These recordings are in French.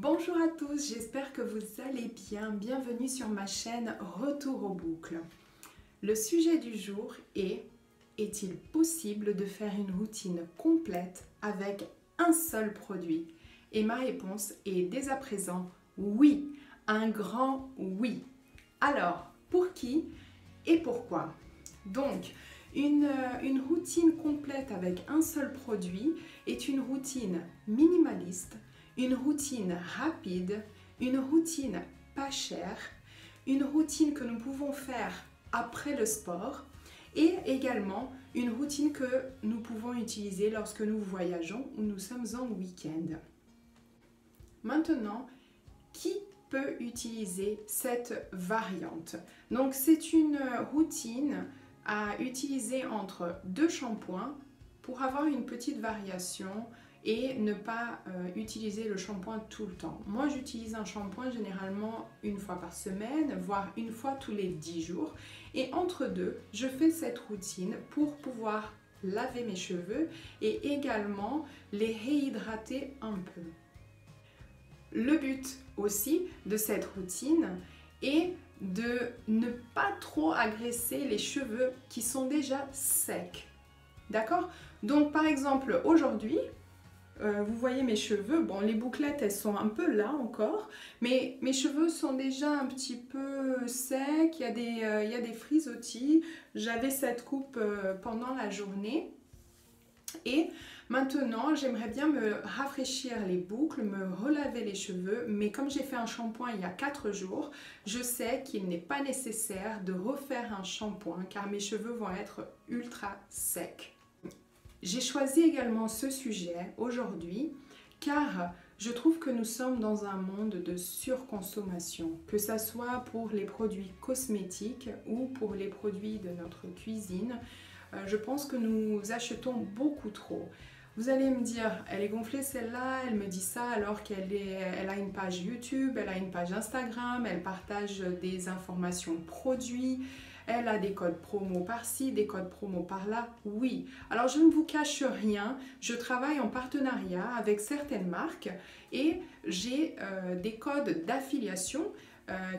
Bonjour à tous, j'espère que vous allez bien. Bienvenue sur ma chaîne Retour aux boucles. Le sujet du jour est-il possible de faire une routine complète avec un seul produit? Et ma réponse est dès à présent oui, un grand oui. Alors, pour qui et pourquoi? Donc, une routine complète avec un seul produit est une routine minimaliste, une routine rapide, une routine pas chère, une routine que nous pouvons faire après le sport et également une routine que nous pouvons utiliser lorsque nous voyageons ou nous sommes en week-end. Maintenant, qui peut utiliser cette variante? Donc c'est une routine à utiliser entre deux shampoings pour avoir une petite variation et ne pas utiliser le shampoing tout le temps. Moi, j'utilise un shampoing généralement une fois par semaine, voire une fois tous les 10 jours. Et entre deux, je fais cette routine pour pouvoir laver mes cheveux et également les réhydrater un peu. Le but aussi de cette routine est de ne pas trop agresser les cheveux qui sont déjà secs. D'accord? Donc par exemple, aujourd'hui, vous voyez mes cheveux, bon les bouclettes elles sont un peu là encore, mais mes cheveux sont déjà un petit peu secs, il y a des frisottis, j'avais cette coupe pendant la journée et maintenant j'aimerais bien me rafraîchir les boucles, me relaver les cheveux, mais comme j'ai fait un shampoing il y a 4 jours, je sais qu'il n'est pas nécessaire de refaire un shampoing car mes cheveux vont être ultra secs. J'ai choisi également ce sujet aujourd'hui car je trouve que nous sommes dans un monde de surconsommation, que ce soit pour les produits cosmétiques ou pour les produits de notre cuisine. Je pense que nous achetons beaucoup trop. Vous allez me dire, elle est gonflée celle-là, elle me dit ça alors elle a une page YouTube, elle a une page Instagram, elle partage des informations produits. Elle a des codes promo par-ci, des codes promo par-là. Oui, alors je ne vous cache rien, je travaille en partenariat avec certaines marques et j'ai des codes d'affiliation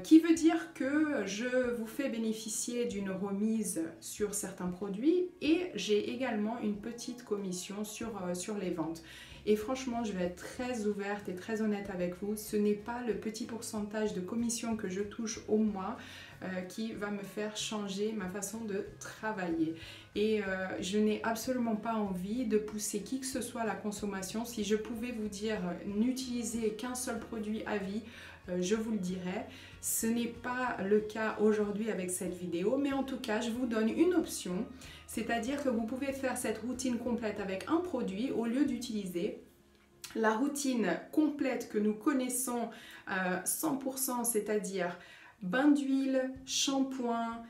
qui veut dire que je vous fais bénéficier d'une remise sur certains produits et j'ai également une petite commission sur les ventes. Et franchement, je vais être très ouverte et très honnête avec vous, ce n'est pas le petit pourcentage de commission que je touche au mois qui va me faire changer ma façon de travailler. Et je n'ai absolument pas envie de pousser qui que ce soit à la consommation. Si je pouvais vous dire n'utilisez qu'un seul produit à vie, je vous le dirais. Ce n'est pas le cas aujourd'hui avec cette vidéo, mais en tout cas, je vous donne une option, c'est-à-dire que vous pouvez faire cette routine complète avec un produit au lieu d'utiliser la routine complète que nous connaissons 100%, c'est-à-dire bain d'huile, shampoing,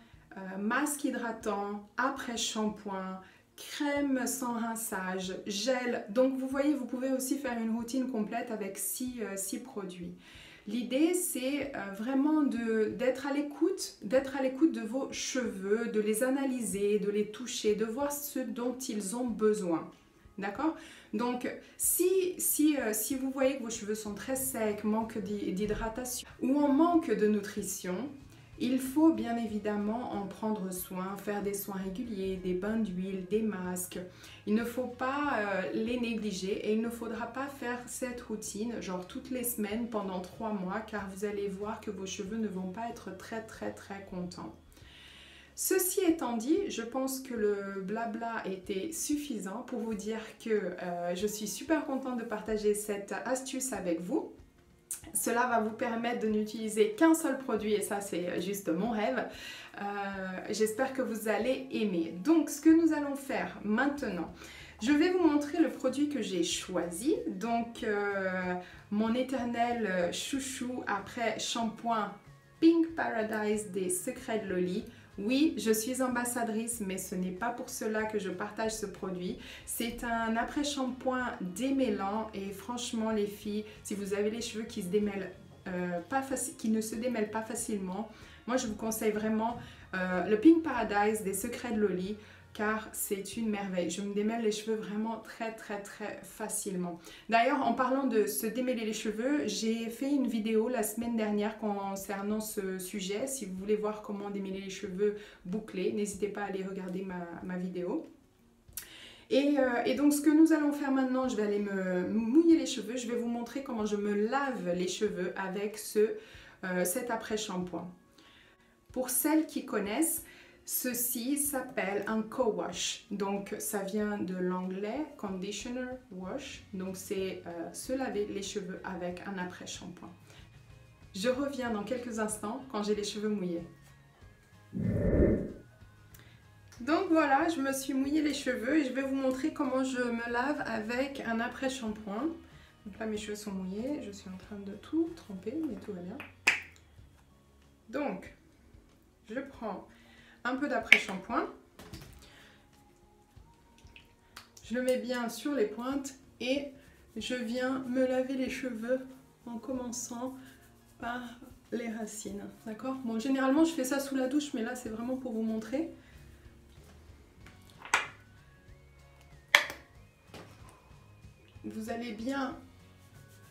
masque hydratant, après shampoing, crème sans rinçage, gel. Donc vous voyez, vous pouvez aussi faire une routine complète avec 6 produits. L'idée, c'est vraiment d'être à l'écoute de vos cheveux, de les analyser, de les toucher, de voir ce dont ils ont besoin. D'accord? Donc, si vous voyez que vos cheveux sont très secs, manque d'hydratation ou en manque de nutrition, il faut bien évidemment en prendre soin, faire des soins réguliers, des bains d'huile, des masques. Il ne faut pas les négliger et il ne faudra pas faire cette routine genre toutes les semaines pendant 3 mois car vous allez voir que vos cheveux ne vont pas être très contents. Ceci étant dit, je pense que le blabla était suffisant pour vous dire que je suis super contente de partager cette astuce avec vous. Cela va vous permettre de n'utiliser qu'un seul produit et ça c'est juste mon rêve. J'espère que vous allez aimer. Donc ce que nous allons faire maintenant, je vais vous montrer le produit que j'ai choisi. Donc mon éternel chouchou après shampoing Pink Paradise des Secrets de Loli. Oui, je suis ambassadrice, mais ce n'est pas pour cela que je partage ce produit. C'est un après-shampoing démêlant et franchement les filles, si vous avez les cheveux qui ne se démêlent pas facilement, moi je vous conseille vraiment le Pink Paradise des Secrets de Loli. car c'est une merveille. Je me démêle les cheveux vraiment très facilement. D'ailleurs, en parlant de se démêler les cheveux, j'ai fait une vidéo la semaine dernière concernant ce sujet. Si vous voulez voir comment démêler les cheveux bouclés, n'hésitez pas à aller regarder ma vidéo. Et donc ce que nous allons faire maintenant, je vais aller me mouiller les cheveux. Je vais vous montrer comment je me lave les cheveux avec cet après-shampoing. Pour celles qui connaissent, ceci s'appelle un co-wash. Donc ça vient de l'anglais conditioner wash. Donc c'est se laver les cheveux avec un après-shampoing. Je reviens dans quelques instants quand j'ai les cheveux mouillés. Donc voilà, je me suis mouillé les cheveux et je vais vous montrer comment je me lave avec un après-shampoing. Donc là mes cheveux sont mouillés, je suis en train de tout tremper, mais tout va bien. Donc, je prends un peu d'après-shampoing, je le mets bien sur les pointes et je viens me laver les cheveux en commençant par les racines, d'accord? Bon, généralement je fais ça sous la douche, mais là c'est vraiment pour vous montrer. Vous allez bien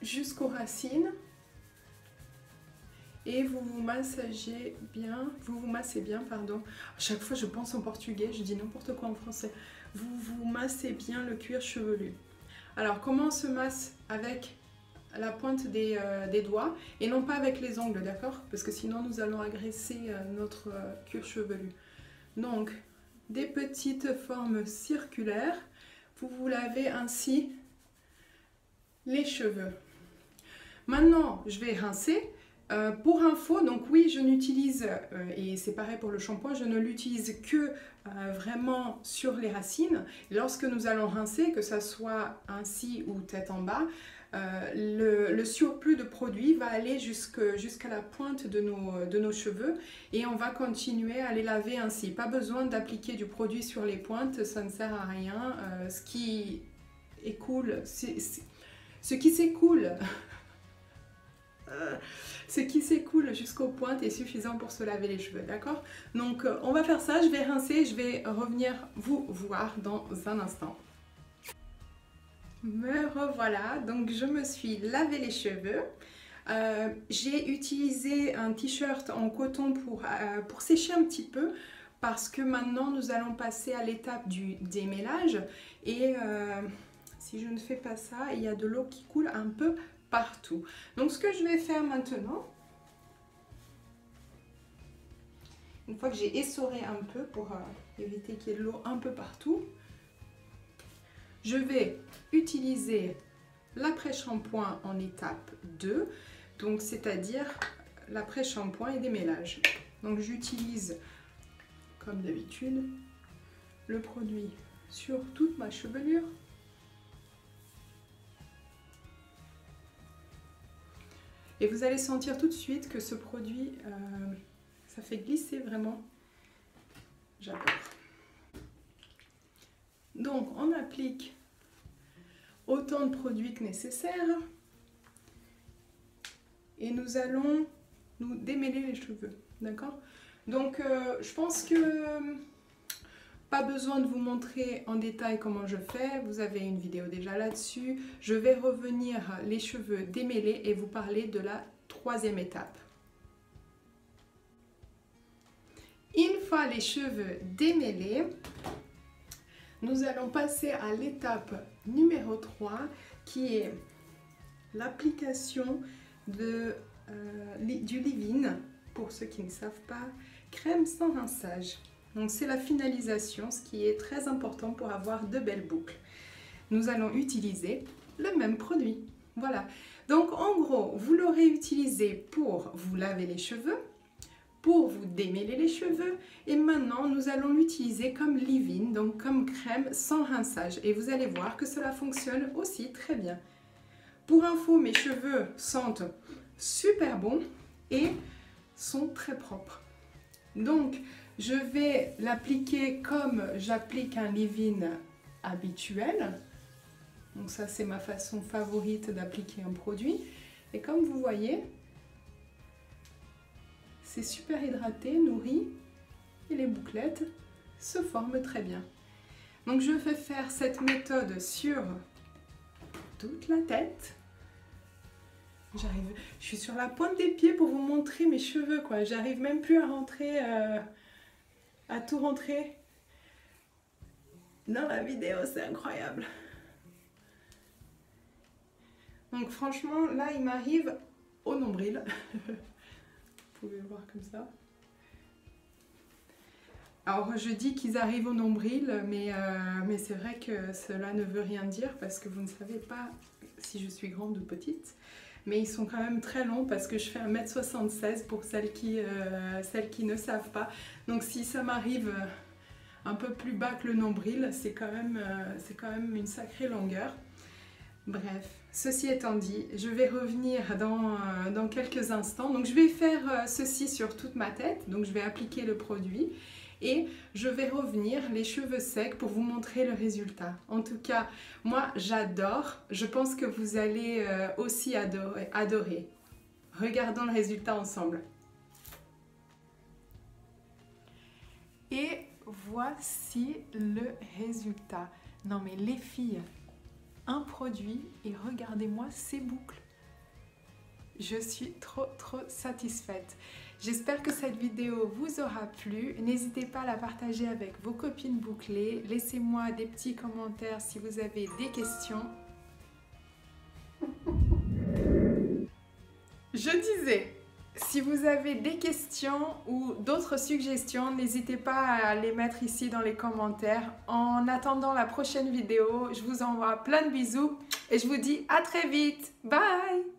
jusqu'aux racines et vous vous massez bien, pardon. À chaque fois je pense en portugais, je dis n'importe quoi en français. Vous vous massez bien le cuir chevelu. Alors comment on se masse? Avec la pointe des doigts et non pas avec les ongles, d'accord? Parce que sinon nous allons agresser notre cuir chevelu. Donc des petites formes circulaires, vous vous lavez ainsi les cheveux. Maintenant, je vais rincer. Pour info, donc oui, je n'utilise, et c'est pareil pour le shampoing, je ne l'utilise que vraiment sur les racines. Lorsque nous allons rincer, que ça soit ainsi ou tête en bas, le surplus de produit va aller jusqu'à la pointe de nos cheveux et on va continuer à les laver ainsi. Pas besoin d'appliquer du produit sur les pointes, ça ne sert à rien. Ce qui s'écoule jusqu'aux pointes est suffisant pour se laver les cheveux, d'accord? Donc on va faire ça, je vais rincer, je vais revenir vous voir dans un instant. Me revoilà, donc je me suis lavé les cheveux. J'ai utilisé un t-shirt en coton pour sécher un petit peu parce que maintenant nous allons passer à l'étape du démêlage et si je ne fais pas ça, il y a de l'eau qui coule un peu partout. Donc ce que je vais faire maintenant, une fois que j'ai essoré un peu pour éviter qu'il y ait de l'eau un peu partout, je vais utiliser l'après-shampoing en étape 2, donc c'est-à-dire l'après-shampoing et démêlage. Donc j'utilise, comme d'habitude, le produit sur toute ma chevelure. Et vous allez sentir tout de suite que ce produit, ça fait glisser vraiment. J'adore. Donc on applique autant de produits que nécessaire et nous allons nous démêler les cheveux, d'accord? Donc je pense que pas besoin de vous montrer en détail comment je fais, vous avez une vidéo déjà là-dessus. Je vais revenir les cheveux démêlés et vous parler de la troisième étape. Une fois les cheveux démêlés, nous allons passer à l'étape numéro 3 qui est l'application du leave-in, pour ceux qui ne savent pas, crème sans rinçage. Donc c'est la finalisation, ce qui est très important pour avoir de belles boucles. Nous allons utiliser le même produit. Voilà. Donc en gros, vous l'aurez utilisé pour vous laver les cheveux, pour vous démêler les cheveux et maintenant nous allons l'utiliser comme leave-in, donc comme crème sans rinçage et vous allez voir que cela fonctionne aussi très bien. Pour info, mes cheveux sentent super bon et sont très propres. Donc je vais l'appliquer comme j'applique un leave-in habituel. Donc ça c'est ma façon favorite d'appliquer un produit et comme vous voyez, c'est super hydraté, nourri et les bouclettes se forment très bien. Donc je vais faire cette méthode sur toute la tête. Je suis sur la pointe des pieds pour vous montrer mes cheveux, quoi. J'arrive même plus à rentrer, à tout rentrer dans la vidéo, c'est incroyable. Donc franchement, là, il m'arrive au nombril. Vous pouvez voir comme ça. Alors, je dis qu'ils arrivent au nombril, mais c'est vrai que cela ne veut rien dire parce que vous ne savez pas si je suis grande ou petite. Mais ils sont quand même très longs parce que je fais 1m76 pour celles qui ne savent pas. Donc, si ça m'arrive un peu plus bas que le nombril, c'est quand même une sacrée longueur. Bref, ceci étant dit, je vais revenir dans quelques instants. Donc, je vais faire ceci sur toute ma tête. Donc, je vais appliquer le produit. Et je vais revenir les cheveux secs pour vous montrer le résultat. En tout cas, moi j'adore. Je pense que vous allez aussi adorer. Regardons le résultat ensemble. Et voici le résultat. Non mais les filles, un produit et regardez-moi ces boucles. Je suis trop satisfaite. J'espère que cette vidéo vous aura plu. N'hésitez pas à la partager avec vos copines bouclées. Laissez-moi des petits commentaires si vous avez des questions. Je disais, si vous avez des questions ou d'autres suggestions, n'hésitez pas à les mettre ici dans les commentaires. En attendant la prochaine vidéo, je vous envoie plein de bisous et je vous dis à très vite. Bye!